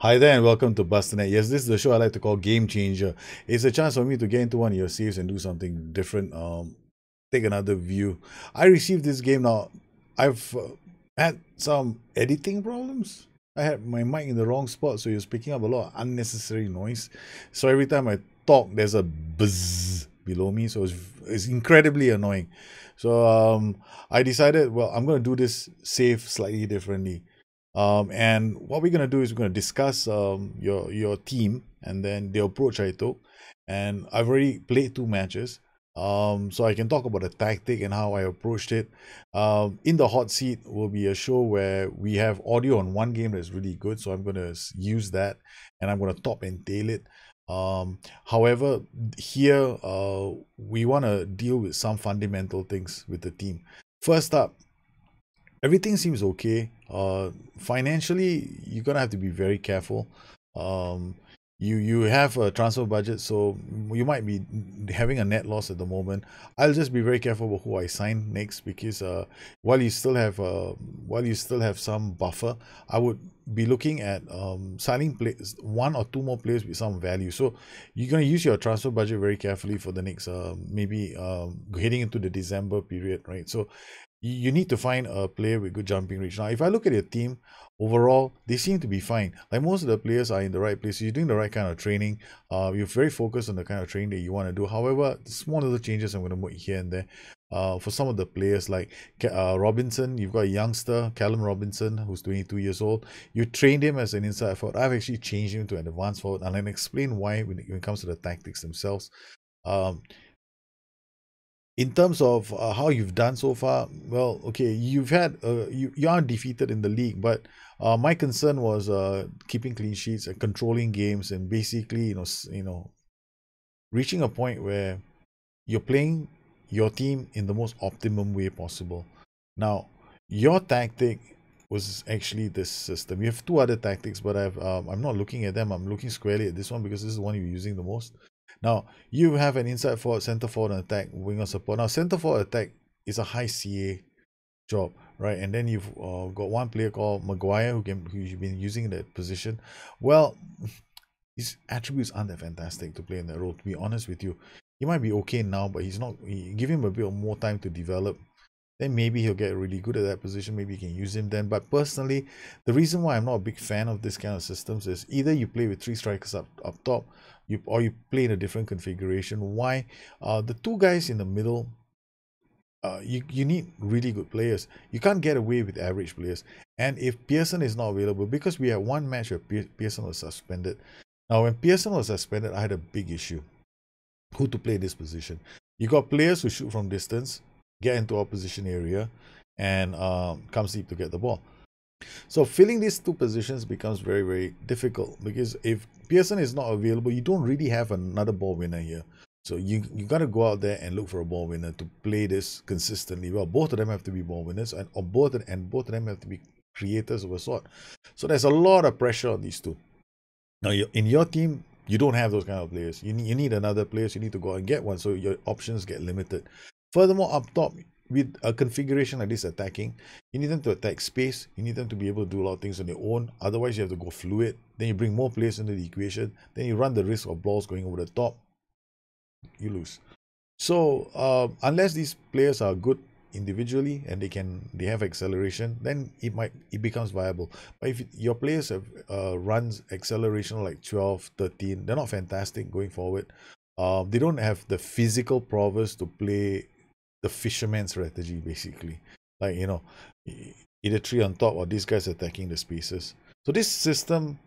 Hi there and welcome to Bustthenet. Yes, this is the show I like to call Gamechanger. It's a chance for me to get into one of your saves and do something different. Take another view. I received this game now. I've had some editing problems. I had my mic in the wrong spot, so it was picking up a lot of unnecessary noise. So every time I talk, there's a buzz below me, so it's incredibly annoying. So I decided, well, I'm going to do this save slightly differently. And what we're gonna do is we're gonna discuss your team and then the approach I took. And I've already played two matches, so I can talk about the tactic and how I approached it. In the hot seat will be a show where we have audio on one game that's really good, so I'm gonna use that and I'm gonna top and tail it. However, here we want to deal with some fundamental things with the team. First up, everything seems okay. Financially, you're gonna have to be very careful. Um, you have a transfer budget, so you might be having a net loss at the moment. I'll just be very careful about who I sign next because while you still have some buffer, I would be looking at signing players, one or two more players with some value. So you're gonna use your transfer budget very carefully for the next maybe heading into the December period, right? So you need to find a player with good jumping reach. Now, if I look at your team overall, they seem to be fine. Like most of the players are in the right place. You're doing the right kind of training. You're very focused on the kind of training that you want to do. However, small little changes I'm going to make here and there. For some of the players like Robinson, you've got a youngster, Callum Robinson, who's 22 years old. You trained him as an inside forward. I've actually changed him to an advanced forward, and I'll explain why when it comes to the tactics themselves. Um, in terms of how you've done so far, well, okay, you aren't defeated in the league, but my concern was keeping clean sheets and controlling games, and basically, reaching a point where you're playing your team in the most optimum way possible. Now, your tactic was actually this system. You have two other tactics, but I'm not looking at them. I'm looking squarely at this one because this is the one you're using the most. Now, you have an inside forward, center forward, and attack, winger support. Now, center forward attack is a high CA job, right? And then you've got one player called Maguire who you've been using in that position. Well, his attributes aren't that fantastic to play in that role. To be honest with you, he might be okay now, but he's not. Give him a bit more time to develop. Then maybe he'll get really good at that position. Maybe you can use him then. But personally, the reason why I'm not a big fan of this kind of systems is either you play with three strikers up top, or you play in a different configuration. Why? The two guys in the middle, you need really good players. You can't get away with average players. And if Pearson is not available, because we had one match where Pearson was suspended. Now, when Pearson was suspended, I had a big issue. Who to play this position? You got players who shoot from distance, get into opposition area, and come deep to get the ball. So filling these two positions becomes very, very difficult because if Pearson is not available, you don't really have another ball winner here. So you got to go out there and look for a ball winner to play this consistently. Well, both of them have to be ball winners, and both of them have to be creators of a sort. So there's a lot of pressure on these two. Now, in your team, you don't have those kind of players. You need another players. You need to go and get one, so your options get limited. Furthermore, up top, with a configuration like this attacking, you need them to attack space. You need them to be able to do a lot of things on their own. Otherwise, you have to go fluid. Then you bring more players into the equation. Then you run the risk of balls going over the top. You lose. So unless these players are good individually and they have acceleration, then it becomes viable. But if your players have runs acceleration like 12, 13, they're not fantastic going forward. They don't have the physical prowess to play the fisherman strategy, basically. Like, either three on top or these guys attacking the spaces. So this system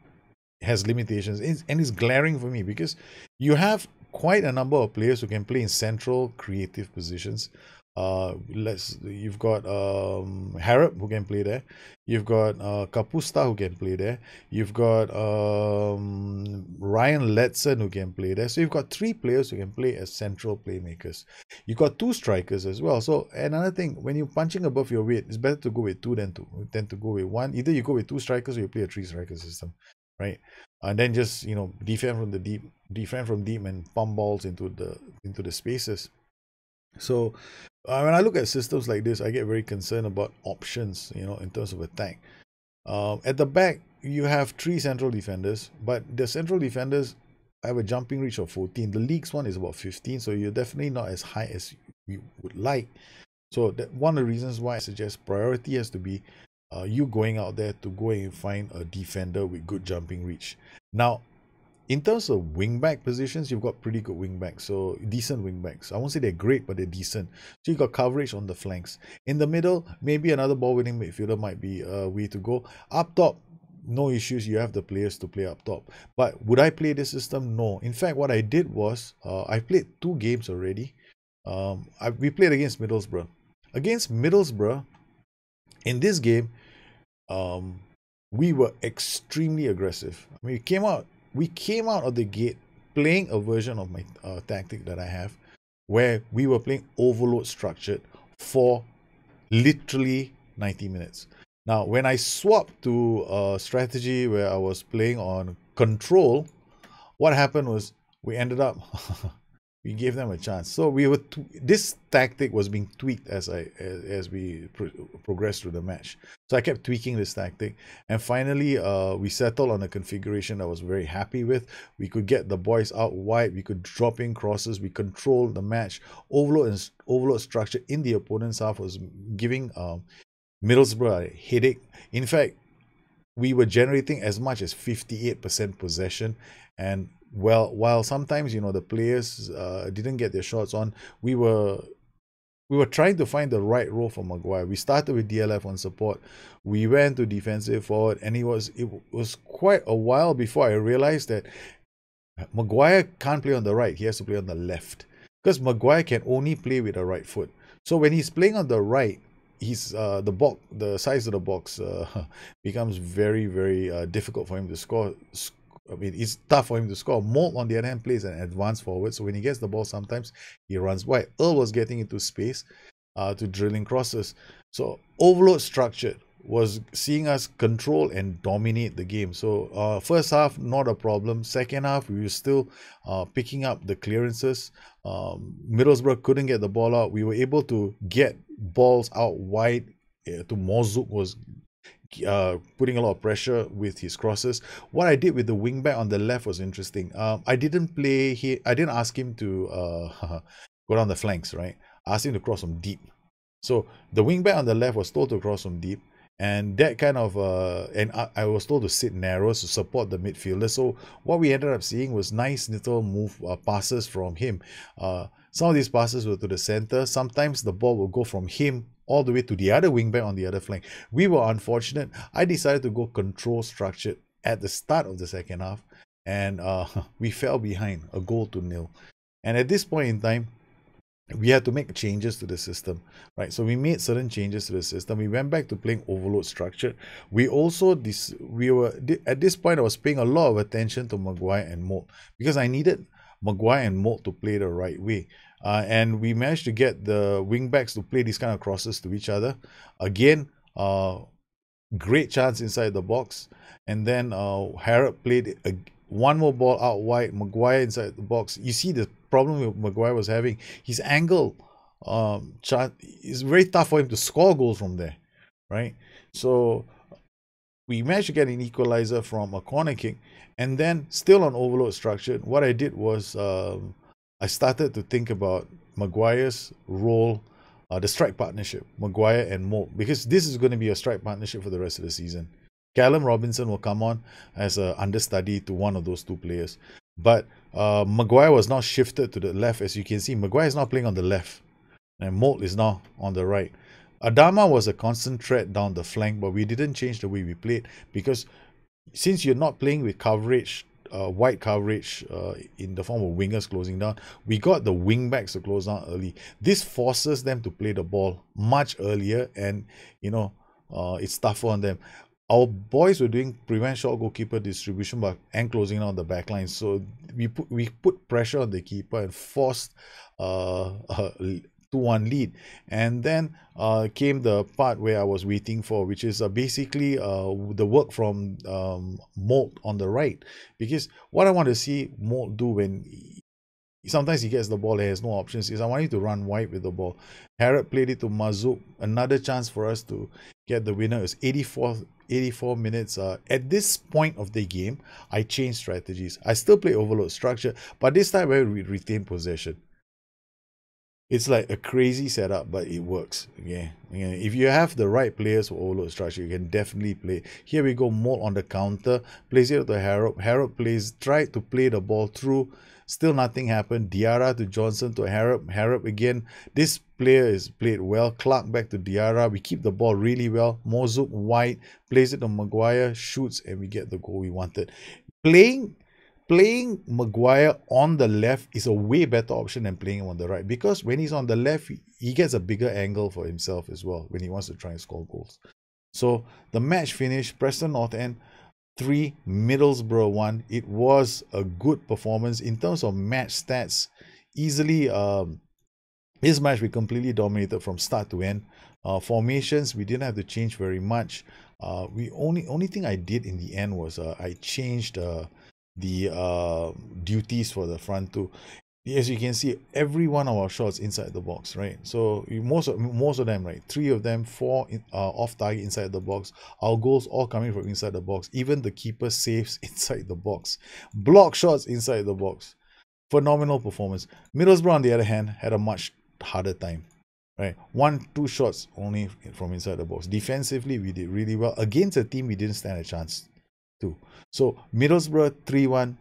has limitations, and it's glaring for me because you have quite a number of players who can play in central creative positions. You've got Harrop who can play there. You've got Kapusta who can play there. You've got Ryan Letson who can play there. So you've got three players who can play as central playmakers. You've got two strikers as well. So another thing, when you're punching above your weight, it's better to go with two than to go with one. Either you go with two strikers or you play a three striker system, right? And then just defend from deep, and pump balls into the spaces. So when I look at systems like this, I get very concerned about options, in terms of attack. At the back, you have three central defenders, but the central defenders have a jumping reach of 14. The league's one is about 15, so you're definitely not as high as you would like. So that one of the reasons why I suggest priority has to be you going out there to go and find a defender with good jumping reach. Now, in terms of wingback positions, you've got pretty good wingbacks, so decent wingbacks. I won't say they're great, but they're decent. So you got coverage on the flanks. In the middle, maybe another ball-winning midfielder might be a way to go. Up top, no issues. You have the players to play up top. But would I play this system? No. In fact, what I did was I played 2 games already. We played against Middlesbrough. Against Middlesbrough, in this game, we were extremely aggressive. I mean, we came out of the gate playing a version of my tactic that I have, where we were playing overload structured for literally 90 minutes. Now, when I swapped to a strategy where I was playing on control, what happened was we ended up we gave them a chance. So we were this tactic was being tweaked as we progressed through the match. So I kept tweaking this tactic, and finally we settled on a configuration I was very happy with. We could get the boys out wide, we could drop in crosses, we controlled the match. Overload structure in the opponent's half was giving Middlesbrough a headache. In fact, we were generating as much as 58% possession, and well, while sometimes the players didn't get their shots on, we were trying to find the right role for Maguire. We started with DLF on support, we went to defensive forward, and it was quite a while before I realized that Maguire can't play on the right, he has to play on the left, because Maguire can only play with the right foot. So when he's playing on the right, he's the size of the box becomes very, very difficult for him to score. I mean, it's tough for him to score. Mold, on the other hand, plays an advanced forward, so when he gets the ball, sometimes he runs wide. Earl was getting into space to drilling crosses. So overload structured was seeing us control and dominate the game. So first half, not a problem. Second half, we were still picking up the clearances. Middlesbrough couldn't get the ball out. We were able to get balls out wide to Morzuk, was putting a lot of pressure with his crosses. What I did with the wingback on the left was interesting. I didn't ask him to go down the flanks, right? I asked him to cross from deep. So the wingback on the left was told to cross from deep, and that kind of and I was told to sit narrow to support the midfielder. So what we ended up seeing was nice little move passes from him. Some of these passes were to the center. Sometimes the ball will go from him all the way to the other wingback on the other flank. We were unfortunate. I decided to go control structured at the start of the second half, and we fell behind, a goal to nil. And at this point in time, we had to make changes to the system, right? So we made certain changes to the system. We went back to playing overload structured. We also at this point I was paying a lot of attention to Maguire and Mold, because I needed Maguire and Mold to play the right way. And we managed to get the wingbacks to play these kind of crosses to each other. Again, great chance inside the box. And then Harrod played one more ball out wide, Maguire inside the box. You see the problem Maguire was having. His angle is very tough for him to score goals from there, right? So we managed to get an equalizer from a corner kick. And then still on overload structure, what I did was I started to think about Maguire's role, the strike partnership, Maguire and Mold, because this is going to be a strike partnership for the rest of the season. Callum Robinson will come on as an understudy to one of those two players. But Maguire was now shifted to the left. As you can see, Maguire is now playing on the left, and Mold is now on the right. Adama was a constant threat down the flank, but we didn't change the way we played, because since you're not playing with coverage, wide coverage in the form of wingers closing down, we got the wing backs to close down early. This forces them to play the ball much earlier, and it's tougher on them. Our boys were doing prevent shot goalkeeper distribution and closing down the back line. So we put pressure on the keeper and forced 2-1 lead. And then came the part where I was waiting for, which is basically the work from Mold on the right. Because what I want to see Mold do when sometimes he gets the ball, he has no options, is I want him to run wide with the ball. Harrod played it to Mazuk, another chance for us to get the winner. It's 84 minutes. At this point of the game, I changed strategies. I still play overload structure, but this time I retain possession. It's like a crazy setup, but it works. Yeah. If you have the right players for overload structure, you can definitely play. Here we go, Molt on the counter, plays it to Harrop. Harrop tried to play the ball through. Still nothing happened. Diarra to Johnson to Harrop. Harrop again. This player is played well. Clark back to Diarra. We keep the ball really well. Mozook wide, plays it to Maguire, shoots, and we get the goal we wanted. Playing Maguire on the left is a way better option than playing him on the right, because when he's on the left, he gets a bigger angle for himself as well when he wants to try and score goals. So the match finished, Preston North End 3, Middlesbrough 1. It was a good performance in terms of match stats. Easily, this match we completely dominated from start to end. Formations, we didn't have to change very much. Only thing I did in the end was I changed the duties for the front two. As you can see, every one of our shots inside the box, right? So most of them, right? 3 of them, 4 off target inside the box. Our goals all coming from inside the box. Even the keeper saves inside the box. Block shots inside the box. Phenomenal performance. Middlesbrough, on the other hand, had a much harder time, right? 1-2 shots only from inside the box. Defensively, we did really well against a team we didn't stand a chance to. So Middlesbrough 3-1,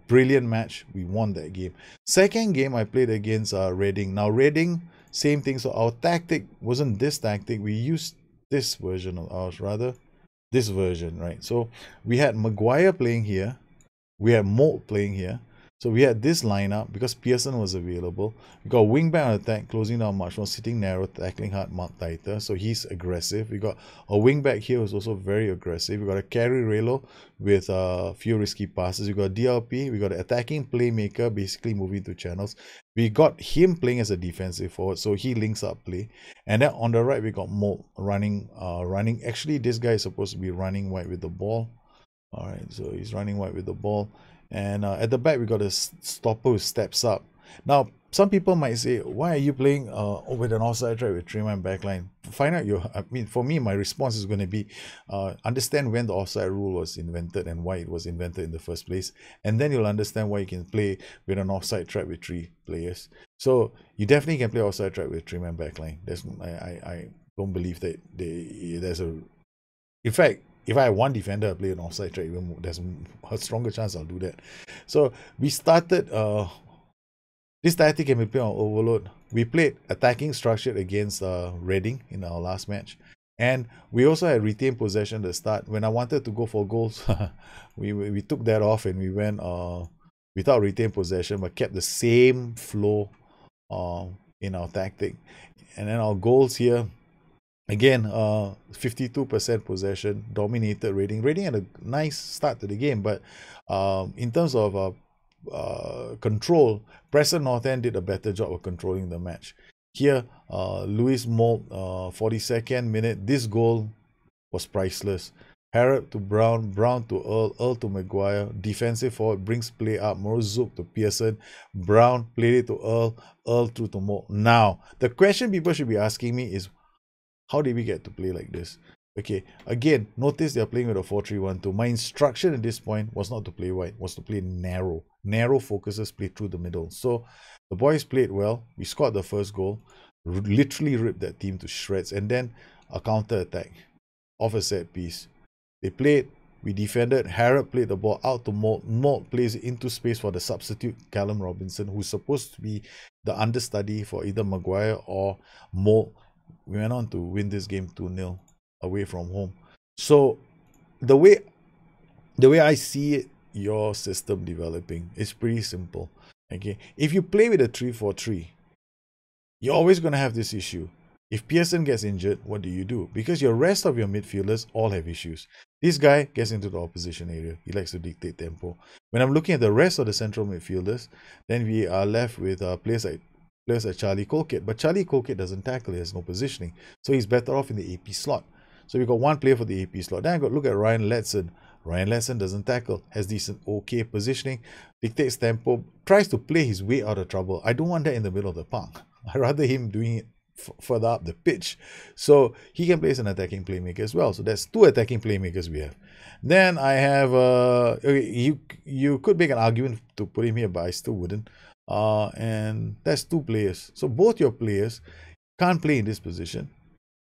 brilliant match. We won that game. Second game I played against Reading. Now Reading, same thing. So our tactic wasn't this tactic. We used this version of ours, rather this version, right? So we had Maguire playing here, we had Molt playing here. So we had this lineup because Pearson was available. We got wingback on attack, closing down much more, sitting narrow, tackling hard, Mark tighter. So he's aggressive. We got a wingback here who's also very aggressive. We got a carry Relo with a few risky passes. We got DLP. We got an attacking playmaker, basically moving to channels. We got him playing as a defensive forward, so he links up play. And then on the right, we got Molt running. Actually, this guy is supposed to be running wide with the ball. All right, so he's running wide with the ball. And at the back, we got a stopper who steps up. Now, some people might say, why are you playing with an offside trap with 3-man backline? Find out for me, my response is going to be, understand when the offside rule was invented and why it was invented in the first place. And then you'll understand why you can play with an offside trap with 3 players. So you definitely can play offside trap with 3-man backline. I don't believe that there's a... In fact, if I have one defender play an offside trap, there's a stronger chance I'll do that. So we started, this tactic can be played on overload. We played attacking structured against Reading in our last match. And we also had retained possession at the start. When I wanted to go for goals, we took that off and we went without retained possession, but kept the same flow in our tactic. And then our goals here, again, 52% possession, dominated Reading. Reading had a nice start to the game, but in terms of control, Preston North End did a better job of controlling the match. Here, Lewis Molt, 42nd minute. This goal was priceless. Harrop to Brown, Brown to Earl, Earl to Maguire. Defensive forward brings play up. Morozuk to Pearson. Brown played it to Earl, Earl through to Molt. Now, the question people should be asking me is, how did we get to play like this? Okay, again, notice they're playing with a 4-3-1-2. My instruction at this point was not to play wide, was to play narrow. Narrow focuses play through the middle. So the boys played well. We scored the first goal, literally ripped that team to shreds, and then a counter attack off a set piece. They played, we defended. Harrop played the ball out to Molt. Molt plays it into space for the substitute Callum Robinson, who's supposed to be the understudy for either Maguire or Molt. We went on to win this game 2-0 away from home. So the way I see it, your system developing is pretty simple. Okay, if you play with a 3-4-3, you're always going to have this issue. If Pearson gets injured, what do? Because your rest of your midfielders all have issues. This guy gets into the opposition area. He likes to dictate tempo. When I'm looking at the rest of the central midfielders, then we are left with players like Charlie Colkett. But Charlie Colkett doesn't tackle. He has no positioning. So he's better off in the AP slot. So we got one player for the AP slot. Then I got to look at Ryan Letson. Ryan Letson doesn't tackle, has decent okay positioning, dictates tempo, tries to play his way out of trouble. I don't want that in the middle of the park. I'd rather him doing it further up the pitch. So he can play as an attacking playmaker as well. So that's two attacking playmakers we have. Then I have okay, you could make an argument to put him here, but I still wouldn't. And that's two players. So both your players can't play in this position.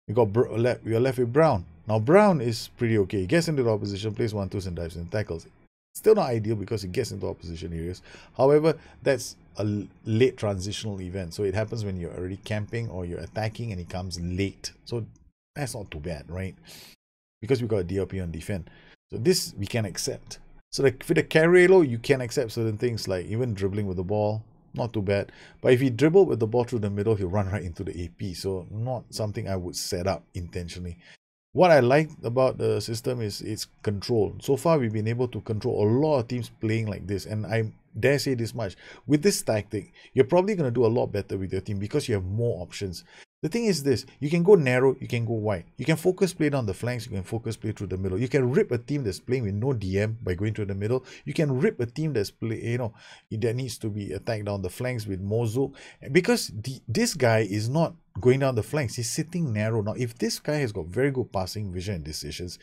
You're left with Brown. Now Brown is pretty okay. He gets into the opposition, plays 1-2s and dives and tackles. Still not ideal because he gets into opposition areas. However, that's a late transitional event. So it happens when you're already camping or you're attacking and he comes late. So that's not too bad, right? Because we got a DLP on defense. So this we can accept. So like for the Carrello, you can accept certain things like even dribbling with the ball. Not too bad. But if he dribble with the ball through the middle, he'll run right into the AP. So not something I would set up intentionally. What I like about the system is its control. So far, we've been able to control a lot of teams playing like this. And I dare say this much. With this tactic, you're probably going to do a lot better with your team because you have more options. The thing is this, you can go narrow, you can go wide. You can focus play down the flanks, you can focus play through the middle. You can rip a team that's playing with no DM by going through the middle. You can rip a team that's that needs to be attacked down the flanks with Mozuk. Because this guy is not going down the flanks, he's sitting narrow. Now, if this guy has got very good passing vision and decisions,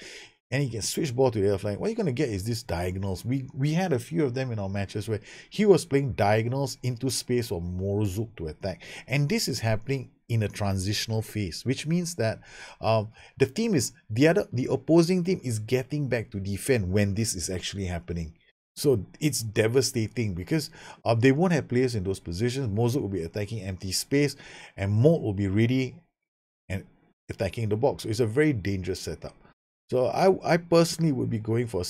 and he can switch ball to the other flank, what you're going to get is these diagonals. We had a few of them in our matches where he was playing diagonals into space for Morozuk to attack. And this is happening in a transitional phase, which means that the opposing team is getting back to defend when this is actually happening. So it's devastating because they won't have players in those positions. Morozuk will be attacking empty space and Molt will be ready and attacking the box. So it's a very dangerous setup. So I personally would be going for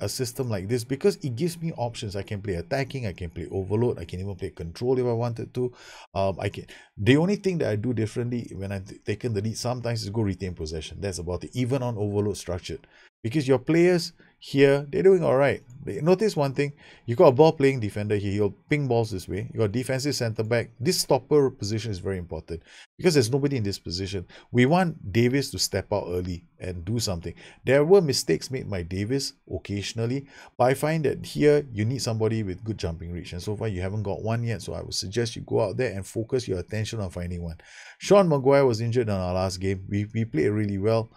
a system like this because it gives me options. I can play attacking, I can play overload, I can even play control if I wanted to. The only thing that I do differently when I've taken the lead sometimes is go retain possession. That's about it, even on overload structured. Because your players here, they're doing all right. Notice one thing, you got a ball playing defender here, he'll ping balls this way. You got defensive center back. This stopper position is very important because there's nobody in this position. We want Davis to step out early and do something. There were mistakes made by Davis occasionally, but I find that here you need somebody with good jumping reach. And so far you haven't got one yet, so I would suggest you go out there and focus your attention on finding one. Sean Maguire was injured in our last game. We played really well.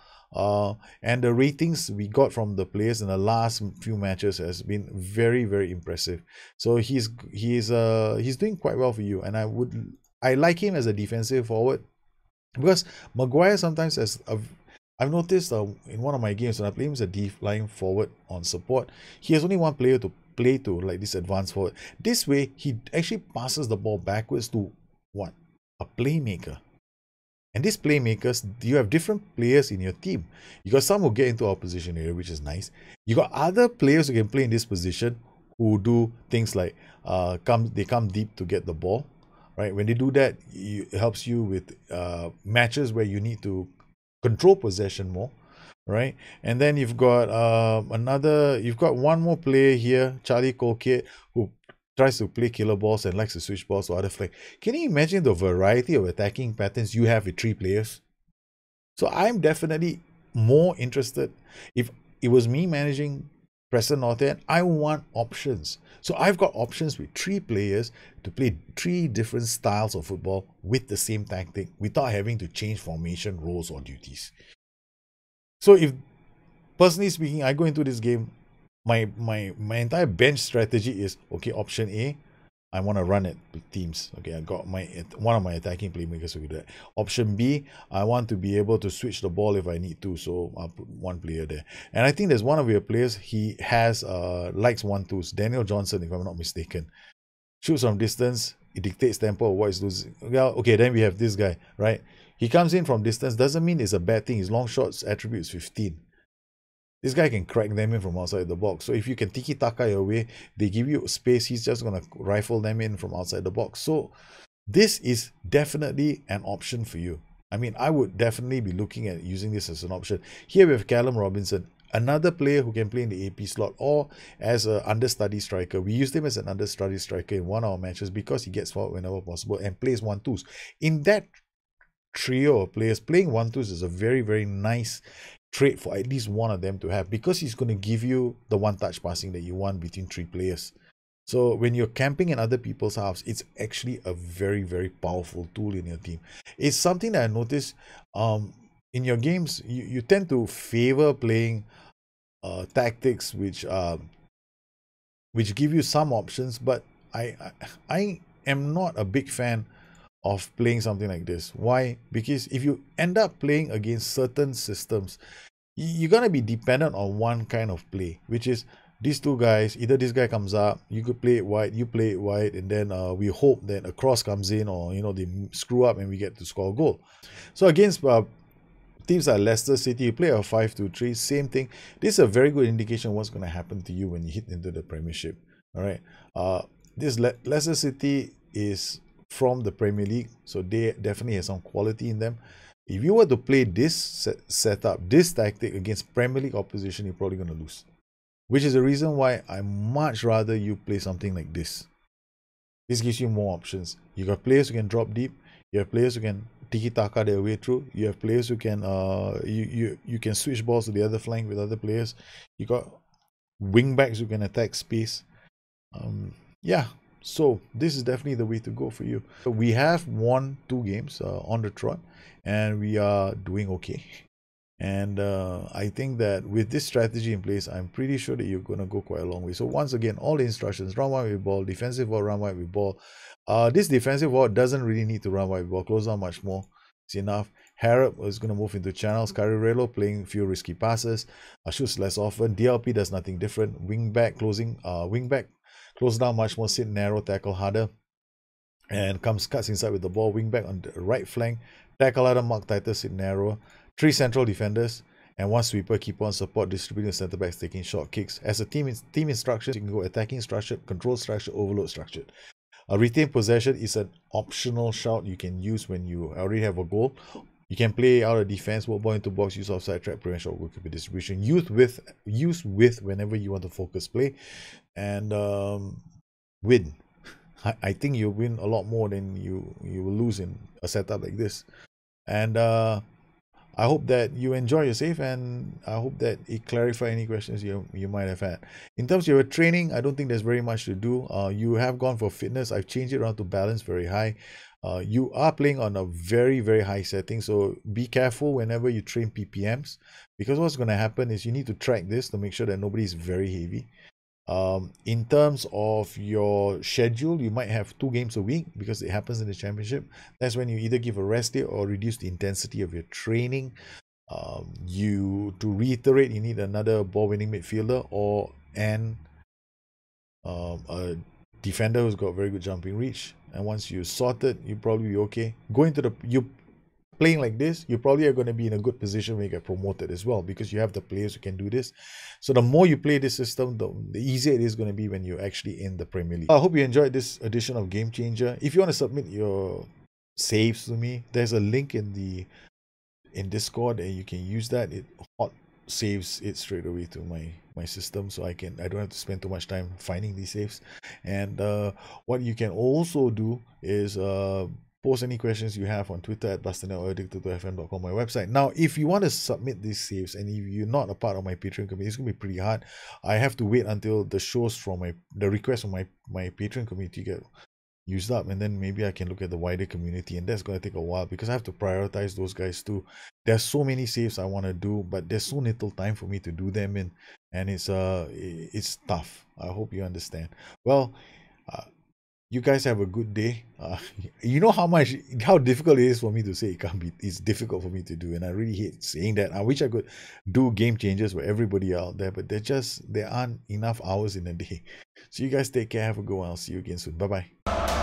And the ratings we got from the players in the last few matches has been very, very impressive. So he's doing quite well for you, and I like him as a defensive forward because Maguire sometimes I've noticed in one of my games when I play him as a deep lying forward on support, he has only one player to play to, like this advanced forward. This way he actually passes the ball backwards to what? A playmaker. And these playmakers, you have different players in your team. You got some who get into opposition area, which is nice. You got other players who can play in this position who do things like they come deep to get the ball, right? When they do that, it helps you with matches where you need to control possession more, right? And then you've got one more player here, Charlie Colquitt, who tries to play killer balls and likes to switch balls to other flank. Can you imagine the variety of attacking patterns you have with 3 players? So I'm definitely more interested. If it was me managing Preston North End, I want options. So I've got options with 3 players to play 3 different styles of football with the same tactic without having to change formation, roles, or duties. So if, personally speaking, I go into this game, my entire bench strategy is, okay, option A, I want to run it with teams. Okay, I got one of my attacking playmakers who do that. Option B, I want to be able to switch the ball if I need to, so I'll put one player there. And I think there's one of your players, he has likes 1-2s. Daniel Johnson, if I'm not mistaken. Shoots from distance, it dictates tempo of what is losing. Well, okay, then we have this guy, right? He comes in from distance, doesn't mean it's a bad thing. His long shots attribute is 15. This guy can crack them in from outside the box. So if you can tiki-taka your way, they give you space, he's just going to rifle them in from outside the box. So this is definitely an option for you. I mean, I would definitely be looking at using this as an option. Here we have Callum Robinson, another player who can play in the AP slot or as an understudy striker. We used him as an understudy striker in one of our matches because he gets forward whenever possible and plays 1-2s. In that trio of players, playing 1-2s is a very, very nice trait for at least one of them to have because he's going to give you the one-touch passing that you want between 3 players. So when you're camping in other people's house, it's actually a very, very powerful tool in your team. It's something that I noticed in your games, you tend to favor playing tactics which give you some options, but I am not a big fan of playing something like this. Why? Because if you end up playing against certain systems, you're gonna be dependent on one kind of play, which is these two guys. Either this guy comes up, you could play it wide, you play it wide, and then we hope that a cross comes in, or they screw up and we get to score a goal. So against teams like Leicester City, you play a 5-2-3, same thing. This is a very good indication of what's going to happen to you when you hit into the Premiership. All right. This Leicester City is from the Premier League, so they definitely have some quality in them. If you were to play this setup, this tactic against Premier League opposition, you're probably going to lose. Which is the reason why I much rather you play something like this. This gives you more options. You got players who can drop deep. You have players who can tiki-taka their way through. You have players who can you can switch balls to the other flank with other players. You got wing backs who can attack space. Yeah, so this is definitely the way to go for you. So we have won 2 games on the trot, and we are doing okay. And I think that with this strategy in place, I'm pretty sure that you're going to go quite a long way. So once again, all the instructions: run wide with ball, defensive ball, run wide with ball. This defensive ball doesn't really need to run wide with ball. Close down much more. It's enough. Harrop is going to move into channels. Carrerello playing few risky passes. Shoots less often. DLP does nothing different. Wing back closing. Wing back close down much more. Sit narrow, tackle harder, and cuts inside with the ball. Wing back on the right flank. Tackle harder, mark tighter, sit narrow. 3 central defenders and 1 sweeper. Keep on support, distributing center backs, taking short kicks. As a team instructions, you can go attacking structured, control structured, overload structured. Retain possession is an optional shout you can use when you already have a goal. You can play out of defense, walk ball into box, use offside trap, prevent short goalkeeper distribution. Use with whenever you want to focus play, and win. I think you'll win a lot more than you will lose in a setup like this. And I hope that you enjoy your save, and I hope that it clarifies any questions you might have had. In terms of your training, I don't think there's very much to do. You have gone for fitness. I've changed it around to balance very high. You are playing on a very, very high setting, so be careful whenever you train PPMs, because what's going to happen is you need to track this to make sure that nobody is very heavy. In terms of your schedule, you might have 2 games a week because it happens in the championship. That's when you either give a rest day or reduce the intensity of your training. To reiterate, you need another ball-winning midfielder or a defender who's got very good jumping reach. And once you sort it, you'll probably be okay. Playing like this, you probably are going to be in a good position when you get promoted as well, because you have the players who can do this. So the more you play this system, the easier it is going to be when you're actually in the Premier League. I hope you enjoyed this edition of Gamechanger. If you want to submit your saves to me, there's a link in Discord, and you can use that. It hot saves it straight away to my system, so I don't have to spend too much time finding these saves. And what you can also do is post any questions you have on Twitter at Bustthenet or addicted2fm.com, my website. Now, if you want to submit these saves and if you're not a part of my Patreon community, it's going to be pretty hard. I have to wait until the shows from the requests from my Patreon community get used up, and then maybe I can look at the wider community, and that's going to take a while because I have to prioritize those guys too. There's so many saves I want to do, but there's so little time for me to do them in, and it's tough. I hope you understand. Well, you guys have a good day. You know how difficult it is for me to say it's difficult for me to do, and I really hate saying that. I wish I could do game changers for everybody out there, but there aren't enough hours in a day. So you guys take care, have a good one. I'll see you again soon. Bye bye.